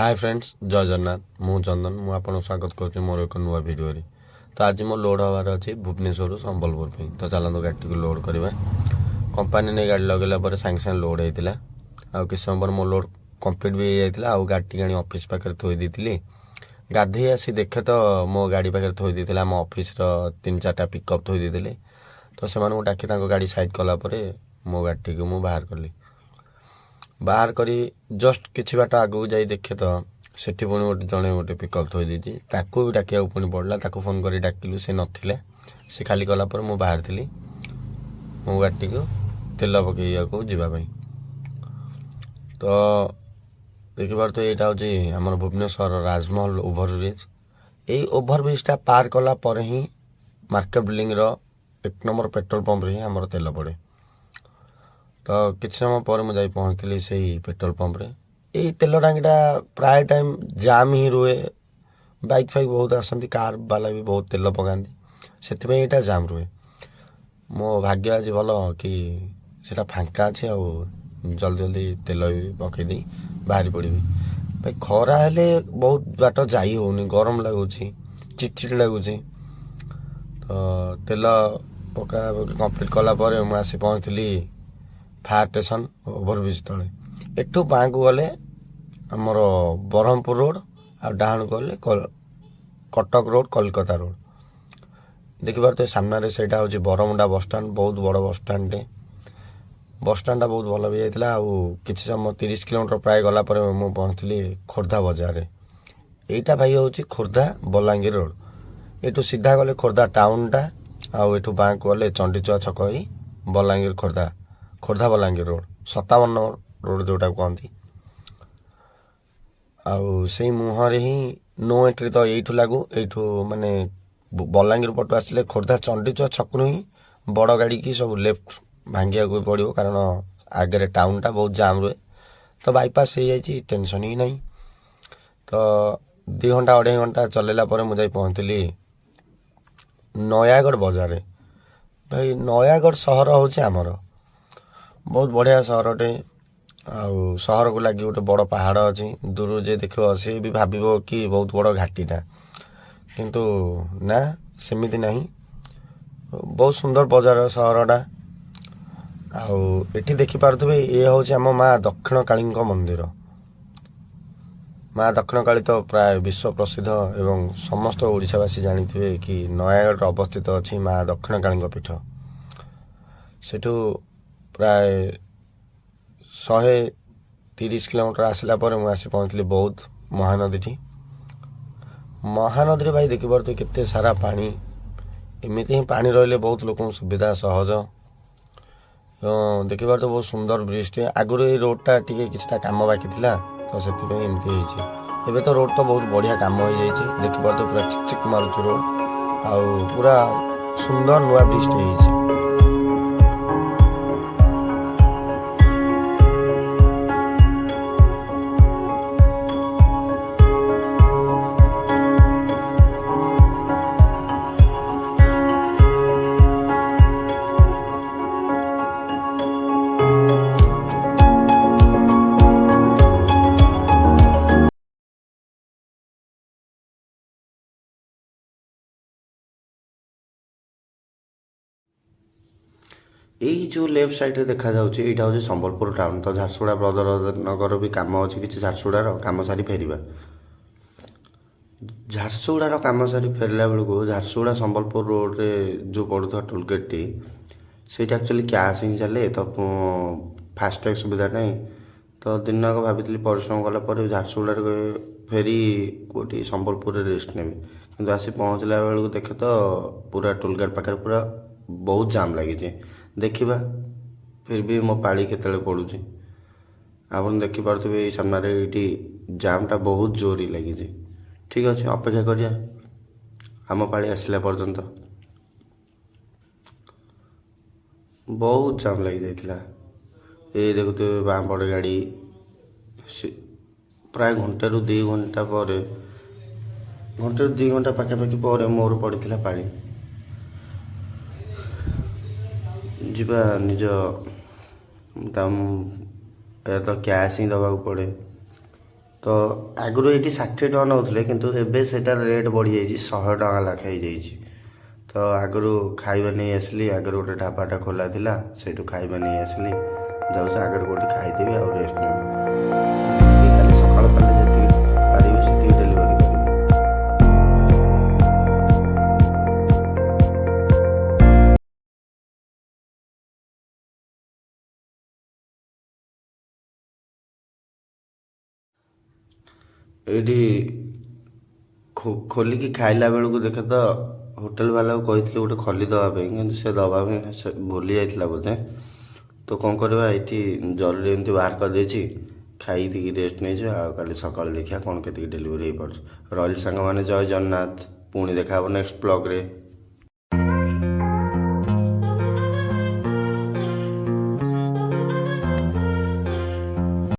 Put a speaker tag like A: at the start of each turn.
A: Hi friends जय जगन्नाथ मु चंदन मु आपको स्वागत करुँच मोर एक नुआ भिडियो तो आज मो लोड हबार अच्छी भुवनेश्वर संबलपुर पे तो चलते गाड़ी को लोड करवा कंपानी ने गाड़ी लगेगा सागे सागे लोड होता आ कि समय पर मो लोड कंप्लीट भी हो जाता आ गाड़ी आनी ऑफिस पाखे थोई दी गाधे आसी देखे तो मो गाड़ी पाखे थोई दी आम ऑफिस तीन चार्टा पिकअप थोई दी तो से डाकी गाड़ी साइड कलापर मो गाड़ी को मुझे बाहर कली बाहर करी जस्ट किछि बाट आगू जाई देखे तो सेठी पुणी गोटे जड़े गोटे पिकअप थोई दी ताकू भी डाकिया पुणी पड़ा ताकू फोन कर डाकिलु से नथिले से खाली कला पर मु बाहर थी मो गाड़ी को तेल पकईया को जीवाई तो देखिबार तो यहाँ हूँ आम भुवनेश्वर राजमहल ओभरब्रिज यही ओभरब्रिजटा पार कला पर ही मार्केट बिल्डिंग रो 1 नंबर पेट्रोल पंप रे आमर तेल पड़े तो किसी समय पर मुझे पहुँचली से पेट्रोल पंप रे यही तेल टांगीटा प्राय टाइम जाम ही रुए बाइक फाइक बहुत आसती कार वाला भी बहुत तेल पकाती से यहाँ जाम रुए मो भाग्य आज भल कि सेटा फांका अच्छे आ जल्दी जल्दी तेल भी पकईदे बाहरी पड़ी भाई खरा हेले बहुत बाट जाई होनी गरम लगुच चिटचिट लगुच तो तेल पका कंप्लीट कला मुझे आसी पहुँचली फायर स्टेशन ओभरब्रिज तले एठू बाँ को गले आमर ब्रह्मपुर रोड आ डाण को गले कटक रोड कलकता रोड देखिबार तो सामने से बरमुंडा बसस्टाण बहुत बड़ बसस्टाणटे बसस्टाणटा बहुत भल भी जाता कि समय 30 किलोमीटर प्राय गला मुझे पहुँचली खोर्धा बजार यहीटा भाई हूँ खोर्धा बलांगीर रोड यू सीधा गले खोर्धा टाउनटा आउ बाँ को गले चंडीचुआ छक ही Balangir Khordha Khordha Balangir road 57 number road जोटा कहती आउ से मुहर ही नो एंट्री तो यू लागू यू माने बलांगीर पटू आसिले खोर्धा चंडीचुआ छकु ही बड़ गाड़ी की सब लेफ्ट भांगिया को पड़ो कारण आगे टाउनटा बहुत जाम रुए तो बाईपास हो जाए टेंशन ही नहीं तो 2 घंटा 2.5 घंटा चलैला मुझे पहुँचली नयागढ़ बजार भाई नयागढ़ सहर हूँ आमर बहुत बढ़िया सहरटे आउ सहर को लगी गोटे बड़ पहाड़ अच्छी दूर जे देख सी भी भाव कि बहुत बड़ घाटीटा किंतु ना सेमिति नहीं बहुत सुंदर बजार सहरटा आउ एठी देखि पारुथबे ये हूँ आम माँ दक्षिण काली मंदिर माँ दक्षिण काली तो प्राय विश्व प्रसिद्ध एवं समस्त ओडिशावासी जानिथिबे कि नयागढ़ अवस्थित अच्छी माँ दक्षिण काली पीठ सेठू प्राय 130 किलोमीटर आसला मुझे आसी पहुँचली बौद्ध महानदी महानदी भाई देखिए तो केते सारा पानी एमती ही पानी रहिले बहुत लोक सुविधा सहज देखिए तो बहुत सुंदर ब्रिजटे आगुरी ये रोडटा टी किसी काम बाकी था तो से एवं तो रोड तो बहुत बढ़िया काम हो जाए देखिए तो पूरा चिक चिक मारुच रोड आउ पूरा सुंदर नुआ ब्रिजटे हो यही जो लेफ्ट साइड देखा जाऊँगी यहाँ हूँ संबलपुर टाउन तो झारसुगुड़ा ब्रदर नगर भी कम अच्छी किसी झारसुगुड़ार कम सारी फेरवा झारसुगुड़ार कम सारी फेरला बेलू झारसुगुड़ा संबलपुर रोड रे जो पड़ुवा टोलगेट टी से एक्चुअली कैश ही चले तो फास्टैग सुविधा नहीं तो दिन भाभी परिश्रम कलापर झारसुगुड़ा फेरी कौटी संबलपुर रेस्ट ने कि आसी पहुँचला बेलू देखे तो पूरा टोलगेट पाखे पूरा बहुत जाम लगी देखा फिर भी मो पाड़ी केतले पड़ुची आप देखिपे सामने ये जामटा बहुत जोर ही लगी ठीक अच्छे अपेक्षा करिया आम पाड़ी आसला पर्यंत बहुत जाम लगी जाइथिला ये देखुते बाँ पड़े गाड़ी प्राय घंटे रू 2 घंटा पर घंटे 2 घंटा पाखापाखि पर मोर पड़ता पाड़ी जीवा निज तो कैश ही दबा पड़े ତ ଆଗରୁ ଏଇଠି 60 ଟଙ୍କା ନେଉଥିଲେ କିନ୍ତୁ ଏବେ ସେଟାର ରେଟ୍ ବଢ଼ିଯାଇଛି 100 ଟଙ୍କା ଲେଖା ହେଇଯାଇଛି। ତ ଆଗରୁ ଖାଇବା ନେଇ ଆସିଲି, ଆଗରୁ ଗୋଟେ ଢାବାଟା ଖୋଲା ଥିଲା, ସେଇଠୁ ଖାଇବା ନେଇ ଆସିଲି, ଯାଉଛି ଆଗରୁ କୋଉଠି ଖାଇଦେବି ଆଉ ରେଷ୍ଟ ନେବି। କାଲି ସକାଳ ପାଲେ ଯେତିକି ପାରିବି ସେତିକି ଡେଲିଭରି କରିବି। ଏଇଠି ଖୋଲିକି ଖାଇଲା ବେଳକୁ ଦେଖେ ତ ହୋଟେଲ ବାଲାକୁ କହିଥିଲି ଗୋଟେ ଖଲି ଦେବା ପାଇଁ, କିନ୍ତୁ ସେ ଦେବା ପାଇଁ ସେ ଭୁଲି ଯାଇଥିଲା ବୋଧେ। ତ କ'ଣ କରିବା, ଏଇଠି ଜରୁରୀ ଏମିତି ବାହାର କରିଦେଇଛି, ଖାଇକି ରେଷ୍ଟ ନେଇଯିବା, ଆଉ କାଲି ସକାଳେ ଦେଖିବା କ'ଣ କେତିକି ଡେଲିଭରି ହେଇପାରୁଛି। ରହିଲି ସାଙ୍ଗମାନେ, ଜୟ ଜଗନ୍ନାଥ। ପୁଣି ଦେଖା ହେବ ନେକ୍ସଟ ବ୍ଲଗ୍ରେ।